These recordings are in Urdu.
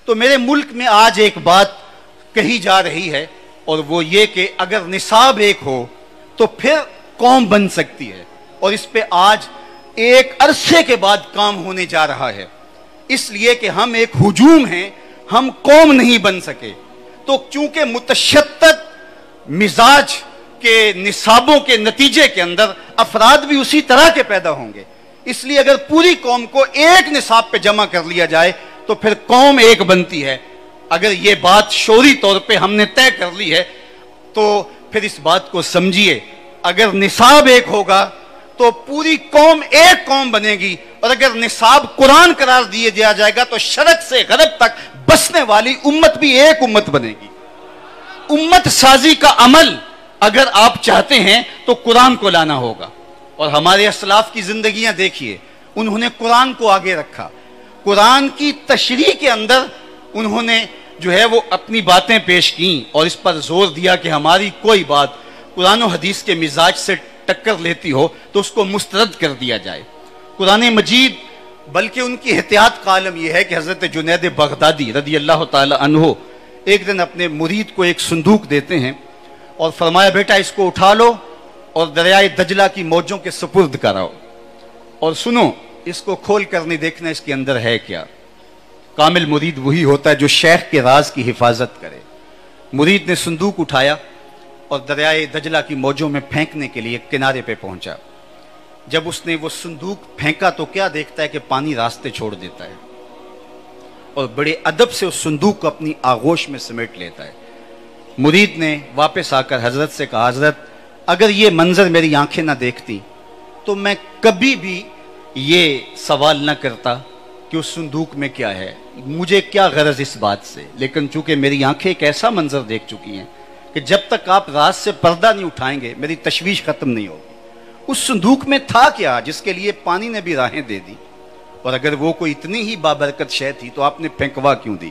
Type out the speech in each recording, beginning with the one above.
تو میرے ملک میں آج ایک بات کہی جا رہی ہے، اور وہ یہ کہ اگر نصاب ایک ہو تو پھر قوم بن سکتی ہے، اور اس پہ آج ایک عرصے کے بعد کام ہونے جا رہا ہے۔ اس لیے کہ ہم ایک ہجوم ہیں، ہم قوم نہیں بن سکے، تو چونکہ متشدد مزاج کے نصابوں کے نتیجے کے اندر افراد بھی اسی طرح کے پیدا ہوں گے، اس لیے اگر پوری قوم کو ایک نصاب پہ جمع کر لیا جائے تو پھر قوم ایک بنتی ہے۔ اگر یہ بات شعوری طور پہ ہم نے طے کر لی ہے تو پھر اس بات کو سمجھیے، اگر نصاب ایک ہوگا تو پوری قوم ایک قوم بنے گی، اور اگر نصاب قرآن قرار دیا جائے گا تو شرق سے غرب تک بسنے والی امت بھی ایک امت بنے گی۔ امت سازی کا عمل اگر آپ چاہتے ہیں تو قرآن کو لانا ہوگا، اور ہمارے اسلاف کی زندگیاں دیکھیے، انہوں نے قرآن کو آگے رکھا، قرآن کی تشریح کے اندر انہوں نے جو ہے وہ اپنی باتیں پیش کیں، اور اس پر زور دیا کہ ہماری کوئی بات قرآن و حدیث کے مزاج سے ٹکر لیتی ہو تو اس کو مسترد کر دیا جائے۔ قرآن مجید، بلکہ ان کی احتیاط کا عالم یہ ہے کہ حضرت جنید بغدادی رضی اللہ تعالی عنہ ایک دن اپنے مرید کو ایک صندوق دیتے ہیں اور فرمایا بیٹا اس کو اٹھا لو اور دریائے دجلہ کی موجوں کے سپرد کراؤ، اور سنو اس کو کھول کر نہیں دیکھنا اس کے اندر ہے کیا۔ کامل مرید وہی ہوتا ہے جو شیخ کے راز کی حفاظت کرے۔ مرید نے صندوق اٹھایا اور دریائے دجلہ کی موجوں میں پھینکنے کے لیے کنارے پہ پہنچا۔ جب اس نے وہ صندوق پھینکا تو کیا دیکھتا ہے کہ پانی راستے چھوڑ دیتا ہے، اور بڑے ادب سے اس صندوق کو اپنی آغوش میں سمیٹ لیتا ہے۔ مرید نے واپس آ کر حضرت سے کہا، حضرت اگر یہ منظر میری آنکھیں نہ دیکھتی تو میں کبھی بھی یہ سوال نہ کرتا کہ اس صندوق میں کیا ہے، مجھے کیا غرض اس بات سے، لیکن چونکہ میری آنکھیں ایک ایسا منظر دیکھ چکی ہیں کہ جب تک آپ رات سے پردہ نہیں اٹھائیں گے میری تشویش ختم نہیں ہوگی۔ اس صندوق میں تھا کیا جس کے لیے پانی نے بھی راہیں دے دی، اور اگر وہ کوئی اتنی ہی بابرکت شے تھی تو آپ نے پھینکوا کیوں دی؟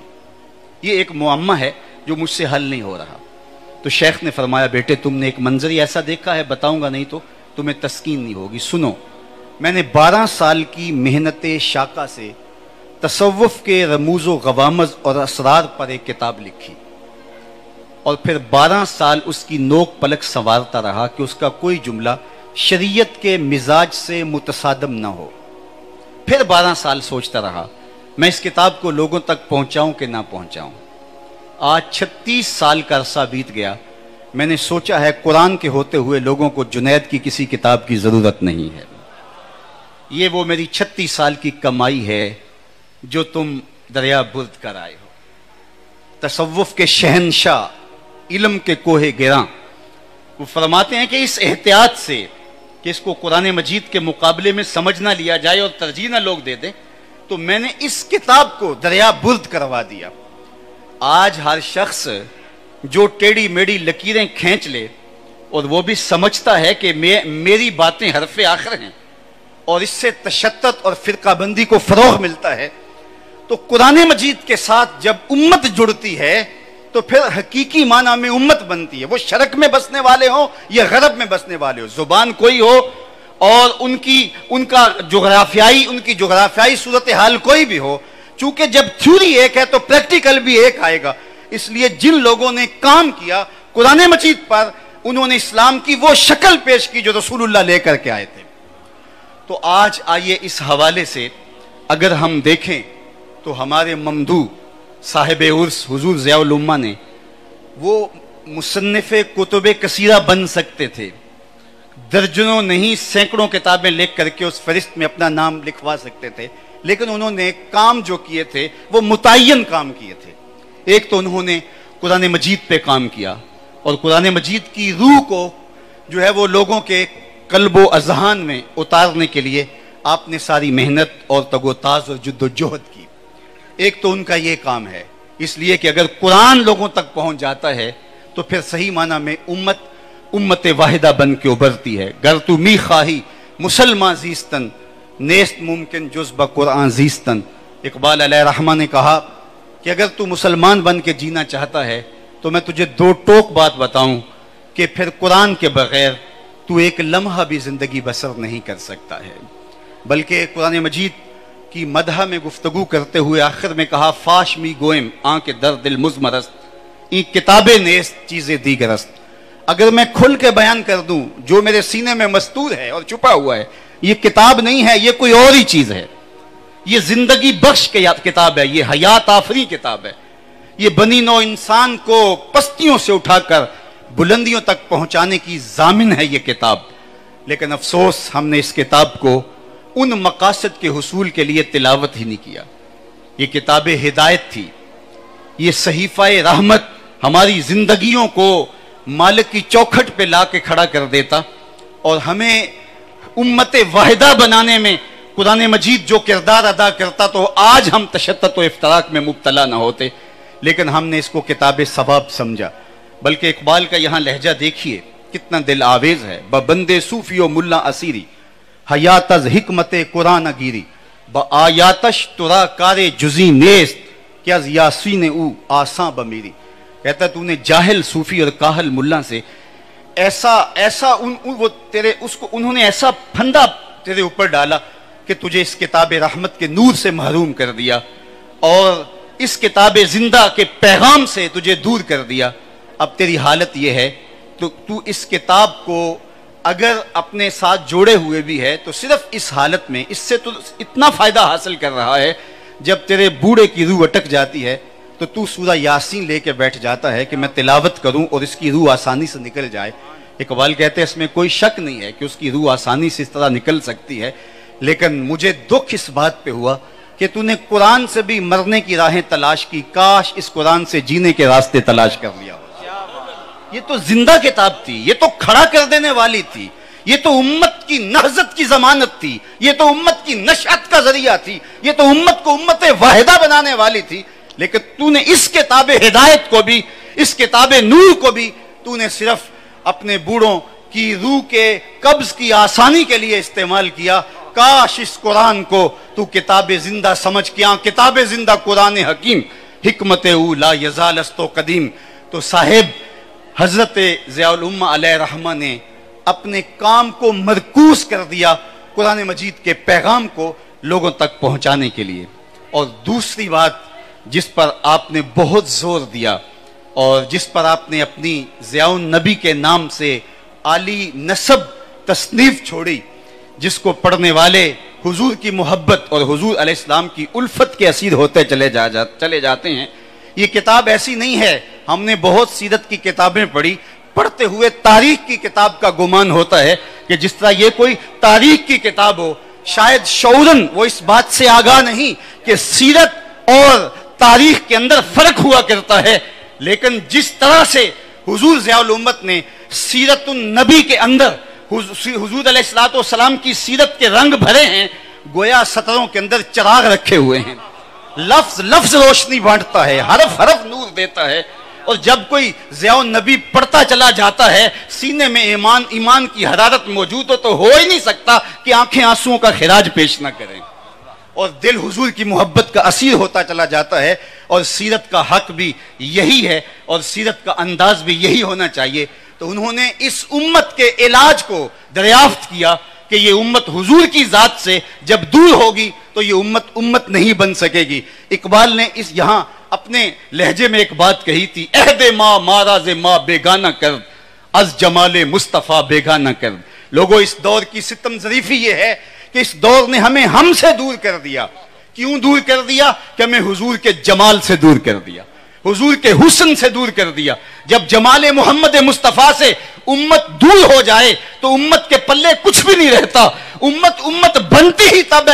یہ ایک معمہ ہے جو مجھ سے حل نہیں ہو رہا۔ تو شیخ نے فرمایا بیٹے تم نے ایک منظر ایسا دیکھا ہے، بتاؤں گا نہیں تو تمہیں تسکین نہیں ہوگی۔ سنو، میں نے 12 سال کی محنت شاقہ سے تصوف کے رموز و غوامض اور اسرار پر ایک کتاب لکھی، اور پھر 12 سال اس کی نوک پلک سنوارتا رہا کہ اس کا کوئی جملہ شریعت کے مزاج سے متصادم نہ ہو۔ پھر 12 سال سوچتا رہا میں اس کتاب کو لوگوں تک پہنچاؤں کہ نہ پہنچاؤں۔ آج 36 سال کا عرصہ بیت گیا، میں نے سوچا ہے قرآن کے ہوتے ہوئے لوگوں کو جنید کی کسی کتاب کی ضرورت نہیں ہے۔ یہ وہ میری 36 سال کی کمائی ہے جو تم دریا برد کر آئے ہو۔ تصوف کے شہنشاہ، علم کے کوہ گراں، وہ فرماتے ہیں کہ اس احتیاط سے کہ اس کو قرآن مجید کے مقابلے میں سمجھ نہ لیا جائے اور ترجیح نہ لوگ دے دیں، تو میں نے اس کتاب کو دریا برد کروا دیا۔ آج ہر شخص جو ٹیڑھی میڑھی لکیریں کھینچ لے اور وہ بھی سمجھتا ہے کہ میری باتیں حرف آخر ہیں اور اس سے تشدد اور فرقہ بندی کو فروغ ملتا ہے، تو قرآن مجید کے ساتھ جب امت جڑتی ہے تو پھر حقیقی معنی میں امت بنتی ہے، وہ شرق میں بسنے والے ہوں یا غرب میں بسنے والے ہوں، زبان کوئی ہو اور ان کی جغرافیائی صورتحال کوئی بھی ہو، چونکہ جب تھیوری ایک ہے تو پریکٹیکل بھی ایک آئے گا۔ اس لیے جن لوگوں نے کام کیا قرآن مجید پر، انہوں نے اسلام کی وہ شکل پیش کی جو رسول اللہ لے کر کے آئے تھے۔ تو آج آئیے اس حوالے سے اگر ہم دیکھیں تو ہمارے ممدوح صاحب عرس حضور ضیاء الامہ نے وہ مصنف کتب کثیرہ بن سکتے تھے، درجنوں نہیں سینکڑوں کتابیں لکھ کر کے اس فہرست میں اپنا نام لکھوا سکتے تھے، لیکن انہوں نے کام جو کیے تھے وہ متعین کام کیے تھے۔ ایک تو انہوں نے قرآن مجید پہ کام کیا، اور قرآن مجید کی روح کو جو ہے وہ لوگوں کے قلب و اذہان میں اتارنے کے لیے آپ نے ساری محنت اور تگ و تاز اور جد و جہد کی۔ ایک تو ان کا یہ کام ہے، اس لیے کہ اگر قرآن لوگوں تک پہنچ جاتا ہے تو پھر صحیح معنی میں امت واحدہ بن کے ابھرتی ہے۔ گر تو می خواہی مسلمان زیستن، نیست ممکن جز با قرآن زیستن۔ اقبال علیہ رحمہ نے کہا کہ اگر تو مسلمان بن کے جینا چاہتا ہے تو میں تجھے 2 ٹوک بات بتاؤں کہ پھر قرآن کے بغیر تو ایک لمحہ بھی زندگی بسر نہیں کر سکتا ہے۔ بلکہ قرآن مجید کی مدح میں گفتگو کرتے ہوئے آخر میں کہا فاش می گوئم آنکھ در دل مزمرست این کتابیں نیست چیزیں دیگرست. اگر میں کھل کے بیان کر دوں جو میرے سینے میں مستور ہے اور چھپا ہوا ہے، یہ کتاب نہیں ہے، یہ کوئی اور ہی چیز ہے. یہ زندگی بخش کتاب ہے، یہ حیات آفری کتاب ہے. یہ بنی نو انسان کو پستیوں سے اٹھا کر بلندیوں تک پہنچانے کی ضامن ہے یہ کتاب. لیکن افسوس ہم نے اس کتاب کو ان مقاصد کے حصول کے لیے تلاوت ہی نہیں کیا. یہ کتاب ہدایت تھی، یہ صحیفہ رحمت ہماری زندگیوں کو مالک کی چوکھٹ پہ لا کے کھڑا کر دیتا اور ہمیں امت واحدہ بنانے میں قرآن مجید جو کردار ادا کرتا تو آج ہم تشتت و افتراق میں مبتلا نہ ہوتے. لیکن ہم نے اس کو کتاب ثواب سمجھا. بلکہ اقبال کا یہاں لہجہ دیکھیے کتنا دل آویز ہے. بندے صوفی و ملا اسیری حیات از حکمت قرآن گیری بآیاتش ترا کار جزی نیست کہ از یاسین او آساں بمیری. کہتا تو نے جاہل صوفی اور کاہل ملا سے انہوں نے ایسا پھندا تیرے اوپر ڈالا کہ تجھے اس کتاب رحمت کے نور سے محروم کر دیا اور اس کتاب زندہ کے پیغام سے تجھے دور کر دیا. اب تیری حالت یہ ہے تو اس کتاب کو اگر اپنے ساتھ جوڑے ہوئے بھی ہے تو صرف اس حالت میں اس سے تو اتنا فائدہ حاصل کر رہا ہے جب تیرے بوڑھے کی روح اٹک جاتی ہے تو سورہ یاسین لے کے بیٹھ جاتا ہے کہ میں تلاوت کروں اور اس کی روح آسانی سے نکل جائے. اقبال کہتے ہیں اس میں کوئی شک نہیں ہے کہ اس کی روح آسانی سے اس طرح نکل سکتی ہے. لیکن مجھے دکھ اس بات پہ ہوا کہ تو نے قرآن سے بھی مرنے کی راہیں تلاش کی، کاش اس قرآن سے جینے کے راستے تلاش کر لیا. یہ تو زندہ کتاب تھی، یہ تو کھڑا کر دینے والی تھی، یہ تو امت کی نہضت کی ضمانت تھی، یہ تو امت کی نشأت کا ذریعہ تھی، یہ تو امت کو امت واحدہ بنانے والی تھی. لیکن تو نے اس کتاب ہدایت کو بھی، اس کتاب نور کو بھی تو نے صرف اپنے بوڑھوں کی روح کے قبض کی آسانی کے لیے استعمال کیا. کاش اس قرآن کو تو کتاب زندہ سمجھ کیا، کتاب زندہ قرآن حکیم حکمت او لا یزال استو قدیم. تو صاحب حضرت ضیاء الامہ علیہ رحمہ نے اپنے کام کو مرکوز کر دیا قرآن مجید کے پیغام کو لوگوں تک پہنچانے کے لیے. اور دوسری بات جس پر آپ نے بہت زور دیا اور جس پر آپ نے اپنی ضیاء النبی کے نام سے عالی نسب تصنیف چھوڑی، جس کو پڑھنے والے حضور کی محبت اور حضور علیہ السلام کی الفت کے اسیر ہوتے چلے جاتے ہیں. یہ کتاب ایسی نہیں ہے، ہم نے بہت سیرت کی کتابیں پڑھی، پڑھتے ہوئے تاریخ کی کتاب کا گمان ہوتا ہے کہ جس طرح یہ کوئی تاریخ کی کتاب ہو. شاید شعوراً وہ اس بات سے آگاہ نہیں کہ سیرت اور تاریخ کے اندر فرق ہوا کرتا ہے. لیکن جس طرح سے حضور ضیاء الامت نے سیرت النبی کے اندر حضور علیہ السلام کی سیرت کے رنگ بھرے ہیں، گویا سطروں کے اندر چراغ رکھے ہوئے ہیں. لفظ لفظ روشنی بانٹتا ہے، حرف حرف نور دیتا ہے. اور جب کوئی ضیاء النبی پڑھتا چلا جاتا ہے، سینے میں ایمان کی حرارت موجود ہو تو ہو ہی نہیں سکتا کہ آنکھیں آنسوؤں کا خراج پیش نہ کریں. اور دل حضور کی محبت کا اسیر ہوتا چلا جاتا ہے. اور سیرت کا حق بھی یہی ہے اور سیرت کا انداز بھی یہی ہونا چاہیے. تو انہوں نے اس امت کے علاج کو دریافت کیا کہ یہ امت حضور کی ذات سے جب دور ہوگی تو یہ امت نہیں بن سکے گی. اقبال نے اس یہاں اپنے لہجے میں ایک بات کہی تھی، عہد ما ماراز ما بیگانہ کرد از جمال مصطفیٰ بیگانہ کرد. لوگوں اس دور کی ستم ظریفی یہ ہے کہ اس دور نے ہمیں ہم سے دور کر دیا. کیوں دور کر دیا؟ کہ ہمیں حضور کے جمال سے دور کر دیا، حضور کے حسن سے دور کر دیا. جب جمال محمد مصطفیٰ سے امت دور ہو جائے تو امت کے پلے کچھ بھی نہیں رہتا. امت بنتی ہی تب ہے